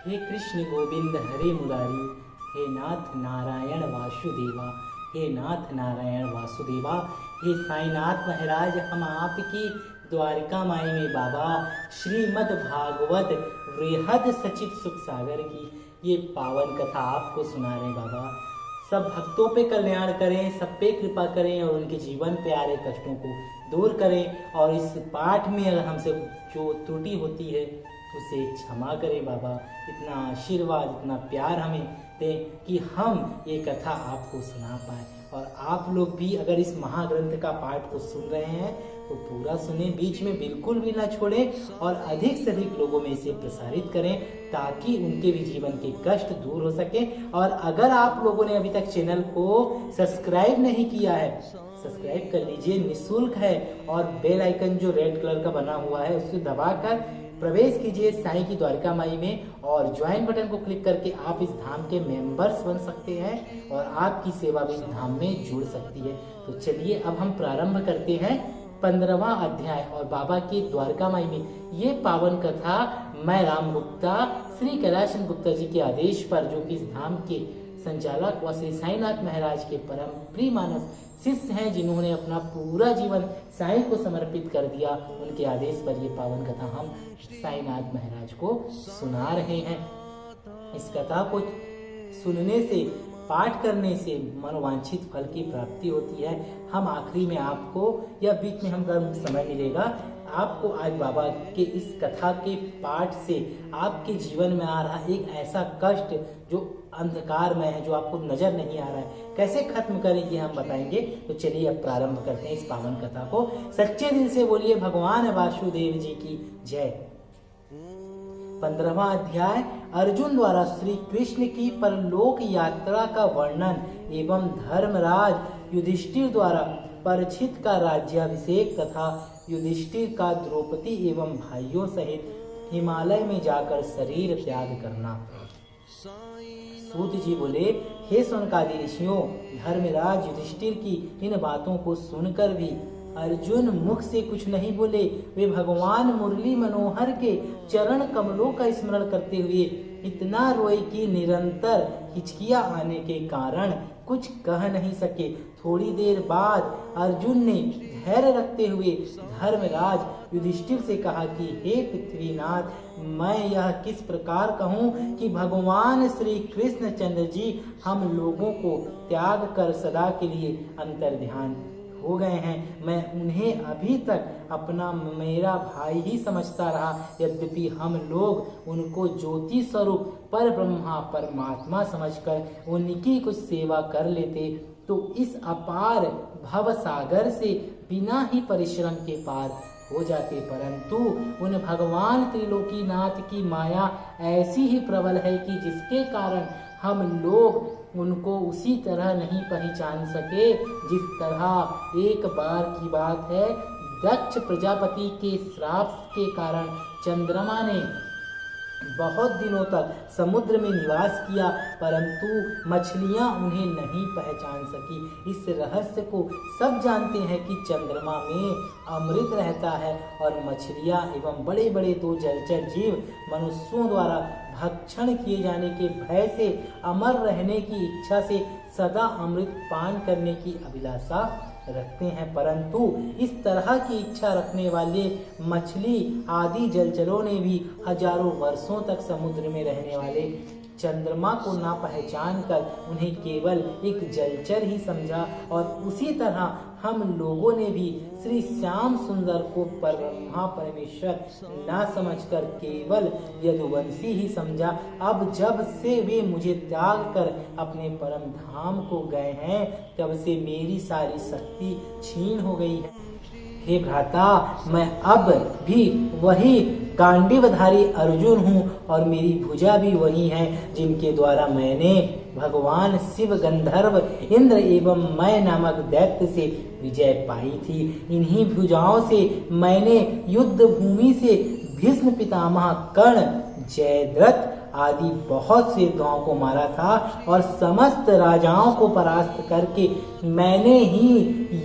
हे कृष्ण गोविंद हरे मुरारी, हे नाथ नारायण वासुदेवा, हे नाथ नारायण वासुदेवा। हे साईनाथ महाराज, हम आपकी द्वारिका माई में बाबा श्रीमद् भागवत वृहद सचित सुख सागर की ये पावन कथा आपको सुना रहे हैं। बाबा सब भक्तों पे कल्याण करें, सब पे कृपा करें और उनके जीवन पे आ रहे कष्टों को दूर करें। और इस पाठ में अगर हमसे जो त्रुटि होती है उसे क्षमा करें बाबा। इतना आशीर्वाद, इतना प्यार हमें दें कि हम ये कथा आपको सुना पाए। और आप लोग भी अगर इस महाग्रंथ का पाठ को सुन रहे हैं तो पूरा सुने, बीच में बिल्कुल भी ना छोड़ें और अधिक से अधिक लोगों में इसे प्रसारित करें ताकि उनके भी जीवन के कष्ट दूर हो सके। और अगर आप लोगों ने अभी तक चैनल को सब्सक्राइब नहीं किया है, सब्सक्राइब कर लीजिए, निःशुल्क है। और बेल आइकन जो रेड कलर का बना हुआ है उसको दबाकर प्रवेश कीजिए साईं की द्वारिका माई में और ज्वाइन बटन को क्लिक करके आप इस धाम के मेंबर्स बन सकते हैं और आपकी सेवा भी इस धाम में जुड़ सकती है। तो चलिए अब हम प्रारंभ करते हैं 15वां अध्याय। और बाबा की द्वारका माई में ये पावन कथा मैं राम गुप्ता श्री कैलाश गुप्ता जी के आदेश पर, जो कि इस धाम के संचालक व श्री साईनाथ महाराज के परम प्रिय मानस शिष्य हैं, जिन्होंने अपना पूरा जीवन साईं को समर्पित कर दिया, उनके आदेश पर ये पावन कथा हम साईनाथ महाराज को सुना रहे हैं। इस कथा को सुनने से, पाठ करने से मनोवांछित फल की प्राप्ति होती है। हम आखिरी में आपको या बीच में हमको समय मिलेगा, आपको आज बाबा के इस कथा के पाठ से आपके जीवन में आ रहा एक ऐसा कष्ट जो अंधकार में है, जो आपको नजर नहीं आ रहा है, कैसे खत्म करें ये हम बताएंगे। तो चलिए अब प्रारंभ करते हैं इस पावन कथा को। सच्चे दिल से बोलिए भगवान वासुदेव जी की जय। 15वां अध्याय अर्जुन द्वारा श्री कृष्ण की परलोक यात्रा का वर्णन एवं धर्मराज युधिष्ठिर द्वारा परीक्षित का राज्याभिषेक तथा युधिष्ठिर का द्रौपदी एवं भाइयों सहित हिमालय में जाकर शरीर त्याग करना। सूत जी बोले, हे शौनकादि ऋषियों, धर्मराज युधिष्ठिर की इन बातों को सुनकर भी अर्जुन मुख से कुछ नहीं बोले। वे भगवान मुरली मनोहर के चरण कमलों का स्मरण करते हुए इतना रोए कि निरंतर हिचकियां आने के कारण कुछ कह नहीं सके। थोड़ी देर बाद अर्जुन ने धैर्य रखते हुए धर्मराज युधिष्ठिर से कहा कि हे पृथ्वीनाथ, मैं यह किस प्रकार कहूँ कि भगवान श्री कृष्ण चंद्र जी हम लोगों को त्याग कर सदा के लिए अंतर्ध्यान हो गए हैं। मैं उन्हें अभी तक अपना मेरा भाई ही समझता रहा, यद्यपि हम लोग उनको ज्योति स्वरूप पर ब्रह्मा परमात्मा समझकर उनकी कुछ सेवा कर लेते तो इस अपार भव सागर से बिना ही परिश्रम के पार हो जाते। परंतु उन भगवान त्रिलोकीनाथ की माया ऐसी ही प्रबल है कि जिसके कारण हम लोग उनको उसी तरह नहीं पहचान सके जिस तरह एक बार की बात है, दक्ष प्रजापति के श्राप के कारण चंद्रमा ने बहुत दिनों तक समुद्र में निवास किया, परंतु मछलियां उन्हें नहीं पहचान सकी। इस रहस्य को सब जानते हैं कि चंद्रमा में अमृत रहता है और मछलियां एवं बड़े बड़े दो जलचर जीव मनुष्यों द्वारा भक्षण किए जाने के भय से अमर रहने की इच्छा से सदा अमृत पान करने की अभिलाषा रखते हैं। परंतु इस तरह की इच्छा रखने वाले मछली आदि जलचरों ने भी हजारों वर्षों तक समुद्र में रहने वाले चंद्रमा को ना पहचान कर उन्हें केवल एक जलचर ही समझा। और उसी तरह हम लोगों ने भी श्री श्याम सुंदर को परब्रह्मा परमेश्वर ना समझकर केवल यदुवंशी ही समझा। अब जब से वे मुझे त्याग कर अपने परम धाम को गए हैं, तब से मेरी सारी शक्ति छीन हो गई है। हे भ्राता, मैं अब भी वही गांडीवधारी अर्जुन हूँ और मेरी भुजा भी वही है जिनके द्वारा मैंने भगवान शिव, गंधर्व, इंद्र एवं मैं नामक दैत्य से विजय पाई थी। इन्हीं भुजाओं से मैंने युद्ध भूमि से भीष्म पितामह, कर्ण, जयद्रथ आदि बहुत से योद्धाओं को मारा था और समस्त राजाओं को परास्त करके मैंने ही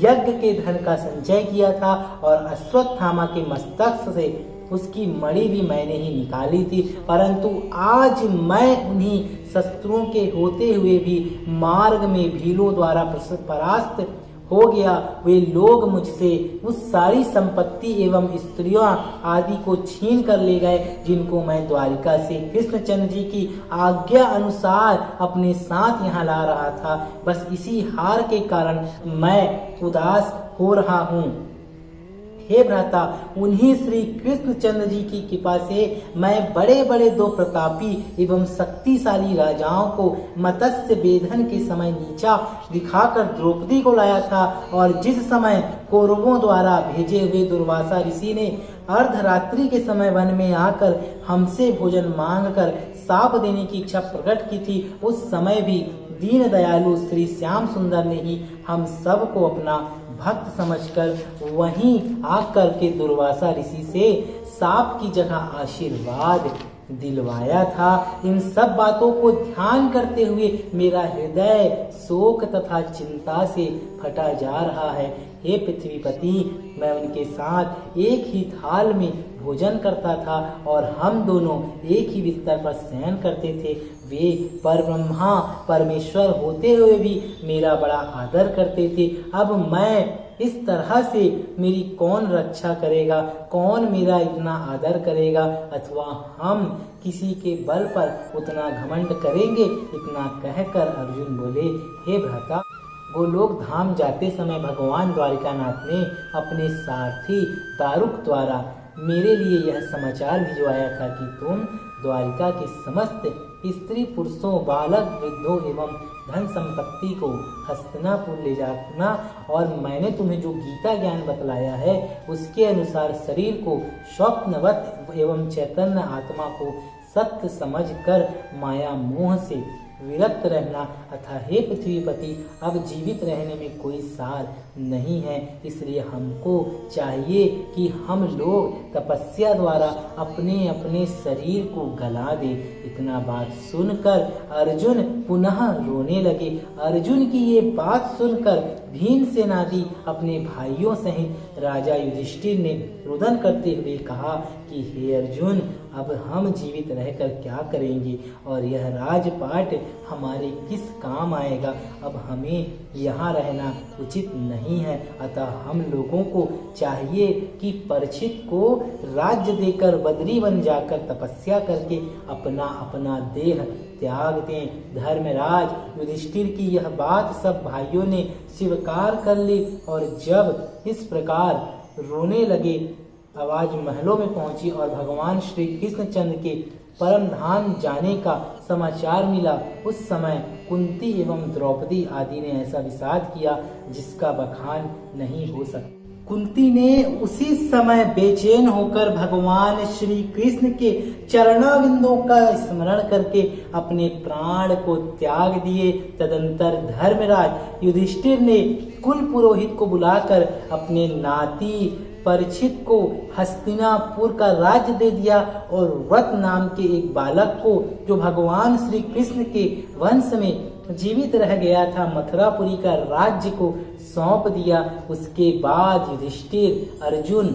यज्ञ के धन का संचय किया था और अश्वत्थामा के मस्तक से उसकी मणि भी मैंने ही निकाली थी, परंतु आज मैं उन्हीं शस्त्रों के होते हुए भी मार्ग में भीलों द्वारा परास्त हो गया। वे लोग मुझसे उस सारी संपत्ति एवं स्त्रियों आदि को छीन कर ले गए जिनको मैं द्वारिका से कृष्णचंद्र जी की आज्ञा अनुसार अपने साथ यहाँ ला रहा था। बस इसी हार के कारण मैं उदास हो रहा हूँ। हे भ्राता, उन्हीं श्री कृष्णचंद्र जी की कृपा से मैं बड़े बड़े दो प्रतापी एवं शक्तिशाली राजाओं को मत्स्य वेधन के समय नीचा दिखाकर द्रौपदी को लाया था, और जिस समय कौरवों द्वारा भेजे हुए दुर्वासा ऋषि ने अर्धरात्रि के समय वन में आकर हमसे भोजन मांगकर शाप देने की इच्छा प्रकट की थी, उस समय भी दीन दयालु श्री श्याम सुंदर ने ही हम सबको अपना भक्त समझकर वहीं आकर के दुर्वासा ऋषि से शाप की जगह आशीर्वाद दिलवाया था। इन सब बातों को ध्यान करते हुए मेरा हृदय शोक तथा चिंता से फटा जा रहा है। हे पृथ्वीपति, मैं उनके साथ एक ही थाल में भोजन करता था और हम दोनों एक ही बिस्तर पर शयन करते थे। वे परब्रह्मा परमेश्वर होते हुए भी मेरा बड़ा आदर करते थे। अब मैं इस तरह से मेरी कौन रक्षा करेगा, कौन मेरा इतना आदर करेगा, अथवा हम किसी के बल पर उतना घमंड करेंगे। इतना कहकर अर्जुन बोले, हे भ्राता, गोलोक धाम जाते समय भगवान द्वारिकानाथ ने अपने सारथी दारुक द्वारा मेरे लिए यह समाचार भिजवाया था कि तुम द्वारिका के समस्त स्त्री पुरुषों, बालक, वृद्धों एवं धन संपत्ति को हस्तिनापुर ले जाना, और मैंने तुम्हें जो गीता ज्ञान बतलाया है उसके अनुसार शरीर को स्वप्नवत एवं चैतन्य आत्मा को सत्य समझकर माया मोह से विरक्त रहना। अतः हे पृथ्वीपति, अब जीवित रहने में कोई सार नहीं है, इसलिए हमको चाहिए कि हम लोग तपस्या द्वारा अपने अपने शरीर को गला दे। इतना बात सुनकर अर्जुन पुनः रोने लगे। अर्जुन की ये बात सुनकर भीमसेनादि अपने भाइयों सहित राजा युधिष्ठिर ने रुदन करते हुए कहा कि हे अर्जुन, अब हम जीवित रहकर क्या करेंगे और यह राजपाट हमारे किस काम आएगा। अब हमें यहाँ रहना उचित नहीं है। अतः हम लोगों को चाहिए कि परीक्षित को राज्य देकर बद्री वन जाकर तपस्या करके अपना अपना देह त्याग दें। धर्मराज युधिष्ठिर की यह बात सब भाइयों ने स्वीकार कर ली, और जब इस प्रकार रोने लगे, आवाज महलों में पहुंची और भगवान श्री कृष्णचंद्र के परम धाम जाने का समाचार मिला। उस समय कुंती एवं द्रौपदी आदि ने ऐसा विषाद किया जिसका बखान नहीं हो सकता। कुंती ने उसी समय बेचैन होकर भगवान श्री कृष्ण के चरणाविंदों का स्मरण करके अपने प्राण को त्याग दिए। तदंतर धर्मराज युधिष्ठिर ने कुल पुरोहित को बुलाकर अपने नाती परीक्षित को हस्तिनापुर का राज्य दे दिया, और व्रत नाम के एक बालक को, जो भगवान श्री कृष्ण के वंश में जीवित रह गया था, मथुरापुरी का राज्य को सौंप दिया। उसके बाद युधिष्ठिर, अर्जुन,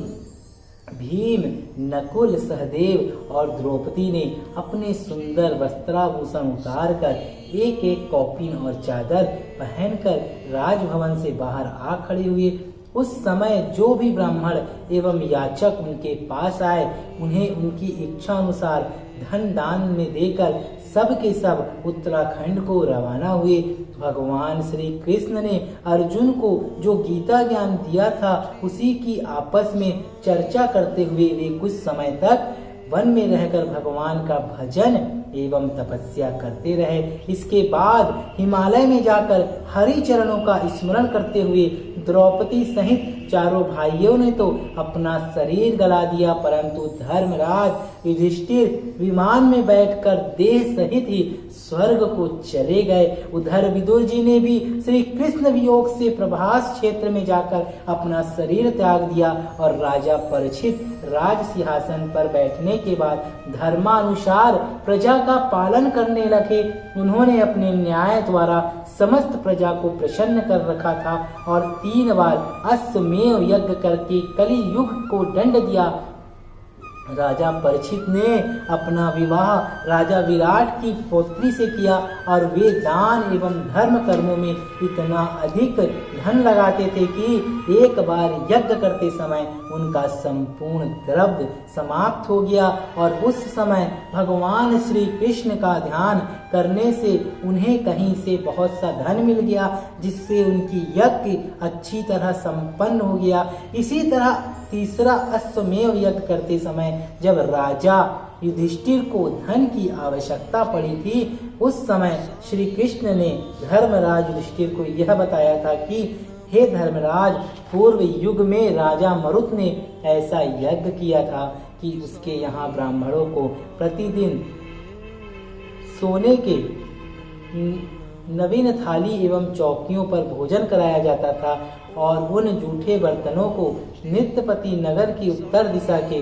भीम, नकुल, सहदेव और द्रौपदी ने अपने सुंदर वस्त्राभूषण उतार कर एक एक कौपीन और चादर पहनकर राजभवन से बाहर आ खड़े हुए। उस समय जो भी ब्राह्मण एवं याचक उनके पास आए, उन्हें उनकी इच्छा अनुसार धन दान में देकर सब के सब उत्तराखंड को रवाना हुए। भगवान श्री कृष्ण ने अर्जुन को जो गीता ज्ञान दिया था उसी की आपस में चर्चा करते हुए वे कुछ समय तक वन में रहकर भगवान का भजन एवं तपस्या करते रहे। इसके बाद हिमालय में जाकर हरि चरणों का स्मरण करते हुए द्रौपदी सहित चारों भाइयों ने तो अपना शरीर गला दिया, परंतु धर्मराज युधिष्ठिर विमान में बैठकर देह सहित ही स्वर्ग को चले गए। उधर विदुर जी ने भी श्री कृष्ण वियोग से प्रभास क्षेत्र में जाकर अपना शरीर त्याग दिया, और राजा परीक्षित राज सिंहासन पर बैठने के बाद धर्मानुसार प्रजा का पालन करने लगे। उन्होंने अपने न्याय द्वारा समस्त प्रजा को प्रसन्न कर रखा था, और 3 बार अश्वमेध यज्ञ करके कली युग को दंड दिया। राजा परीक्षित ने अपना विवाह राजा विराट की पौत्री से किया और वे दान एवं धर्म कर्मों में इतना अधिक धन लगाते थे कि एक बार यज्ञ करते समय उनका संपूर्ण द्रव्य समाप्त हो गया और उस समय भगवान श्री कृष्ण का ध्यान करने से उन्हें कहीं से बहुत सा धन मिल गया, जिससे उनकी यज्ञ अच्छी तरह संपन्न हो गया। इसी तरह तीसरा अश्वमेध यज्ञ करते समय जब राजा युधिष्ठिर को धन की आवश्यकता पड़ी थी, उस समय श्री कृष्ण ने धर्मराज युधिष्ठिर को यह बताया था कि हे धर्मराज, पूर्व युग में राजा मरुत ने ऐसा यज्ञ किया था कि उसके यहाँ ब्राह्मणों को प्रतिदिन सोने के नवीन थाली एवं चौकियों पर भोजन कराया जाता था और उन जूठे बर्तनों को नित्यपति नगर की उत्तर दिशा के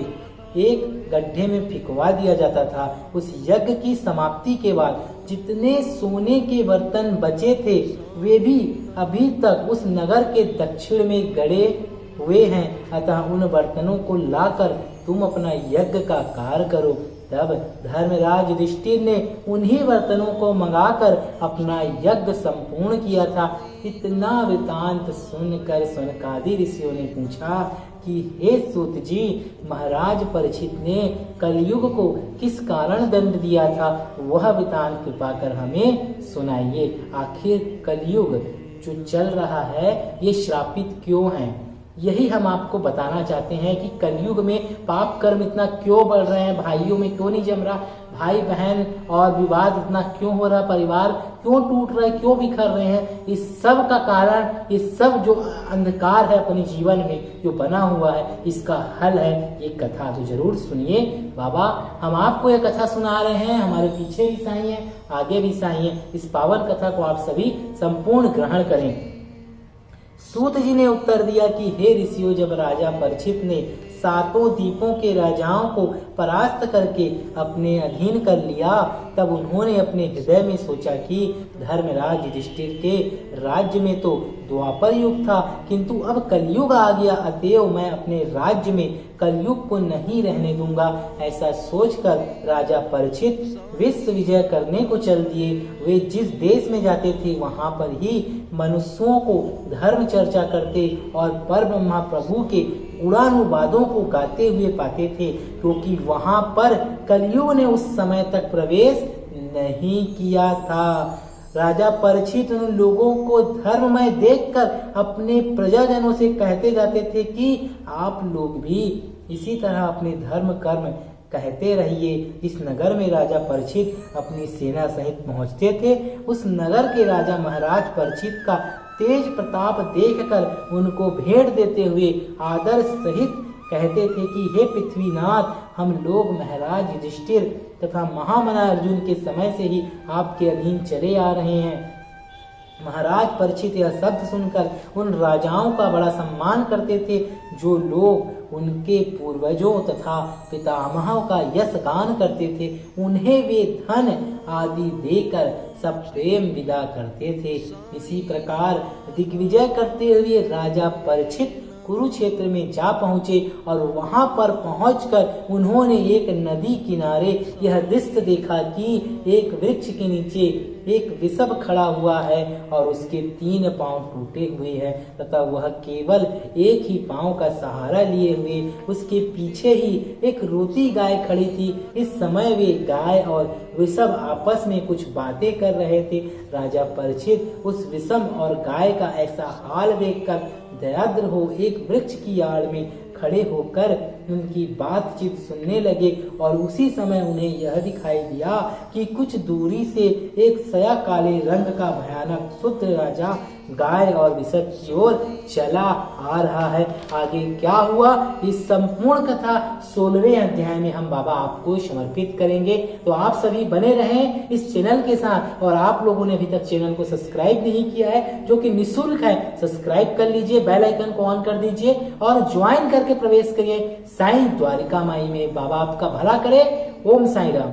एक गड्ढे में फिकवा दिया जाता था। उस यज्ञ की समाप्ति के बाद जितने सोने के बर्तन बचे थे वे भी अभी तक उस नगर के दक्षिण में गड़े हुए हैं, अतः उन बर्तनों को लाकर तुम अपना यज्ञ का कार्य करो। तब धर्मराज युधिष्ठिर ने उन्हीं बर्तनों को मंगाकर अपना यज्ञ संपूर्ण किया था। इतना वृतांत सुनकर सनकादि ऋषियों ने पूछा कि हे सूत जी, महाराज परीक्षित ने कलयुग को किस कारण दंड दिया था, वह वृतांत कृपा कर हमें सुनाइए। आखिर कलयुग जो चल रहा है ये श्रापित क्यों है? यही हम आपको बताना चाहते हैं कि कलयुग में पाप कर्म इतना क्यों बढ़ रहे हैं, भाइयों में क्यों नहीं जम रहा, भाई बहन और विवाद इतना क्यों हो रहा, परिवार क्यों टूट रहे, क्यों बिखर रहे हैं। इस सब का कारण, इस सब जो अंधकार है अपने जीवन में जो बना हुआ है, इसका हल है ये कथा। तो जरूर सुनिए। बाबा हम आपको ये कथा सुना रहे हैं, हमारे पीछे भी साईं है, आगे भी साईं है। इस पावन कथा को आप सभी संपूर्ण ग्रहण करें। सूत जी ने उत्तर दिया कि हे ऋषियों, जब राजा परीक्षित ने सातों द्वीपों के राजाओं को परास्त करके अपने अधीन कर लिया, तब उन्होंने अपने हृदय में सोचा कि धर्मराज युधिष्ठिर के राज्य में तो द्वापर युग था, किंतु अब कलयुग आ गया, अतएव मैं अपने राज्य में कलयुग को नहीं रहने दूंगा। ऐसा सोचकर राजा परीक्षित विश्व विजय करने को चल दिए। वे जिस देश में जाते थे वहां पर ही मनुष्यों को धर्म चर्चा करते और परब्रह्मा प्रभु के गुणानुवादों को गाते हुए पाते थे, क्योंकि वहां पर कलयुग ने उस समय तक प्रवेश नहीं किया था। राजा परीक्षित उन लोगों को धर्ममय देखकर अपने प्रजाजनों से कहते जाते थे कि आप लोग भी इसी तरह अपने धर्म कर्म कहते रहिए। इस नगर में राजा परीक्षित अपनी सेना सहित पहुंचते थे। उस नगर के राजा महाराज परीक्षित का तेज प्रताप देखकर उनको भेंट देते हुए आदर सहित कहते थे कि हे पृथ्वीनाथ, हम लोग महाराज युधिष्ठिर तथा महामना अर्जुन के समय से ही आपके अधीन चले आ रहे हैं। महाराज परीक्षित यह शब्द सुनकर उन राजाओं का बड़ा सम्मान करते थे जो लोग उनके पूर्वजों तथा पितामहों का यश गान करते थे। उन्हें वे धन आदि देकर सब प्रेम विदा करते थे। इसी प्रकार दिग्विजय करते हुए राजा परीक्षित कुरुक्षेत्र में जा पहुंचे और वहां पर पहुंचकर उन्होंने एक नदी किनारे यह दृश्य देखा कि एक वृक्ष के नीचे एक वृषभ खड़ा हुआ है और उसके 3 पांव टूटे हुए हैं तथा वह केवल एक ही पांव का सहारा लिए हुए उसके पीछे ही एक रोती गाय खड़ी थी। इस समय वे गाय और वृषभ आपस में कुछ बातें कर रहे थे। राजा परीक्षित उस वृषभ और गाय का ऐसा हाल देखकर दयाद्र हो एक वृक्ष की आड़ में खड़े होकर उनकी बातचीत सुनने लगे और उसी समय उन्हें यह दिखाई दिया कि कुछ दूरी से एक सया काले रंग का भयानक शूद्र राजा गाय और वृषभ की ओर चला आ रहा है। आगे क्या हुआ इस संपूर्ण कथा 16वें अध्याय में हम बाबा आपको समर्पित करेंगे। तो आप सभी बने रहें इस चैनल के साथ और आप लोगों ने अभी तक चैनल को सब्सक्राइब नहीं किया है जो कि निःशुल्क है, सब्सक्राइब कर लीजिए, बेल आइकन को ऑन कर दीजिए और ज्वाइन करके प्रवेश करिए साईं द्वारिका माई में। बाबा आपका भला करे। ओम साईं राम।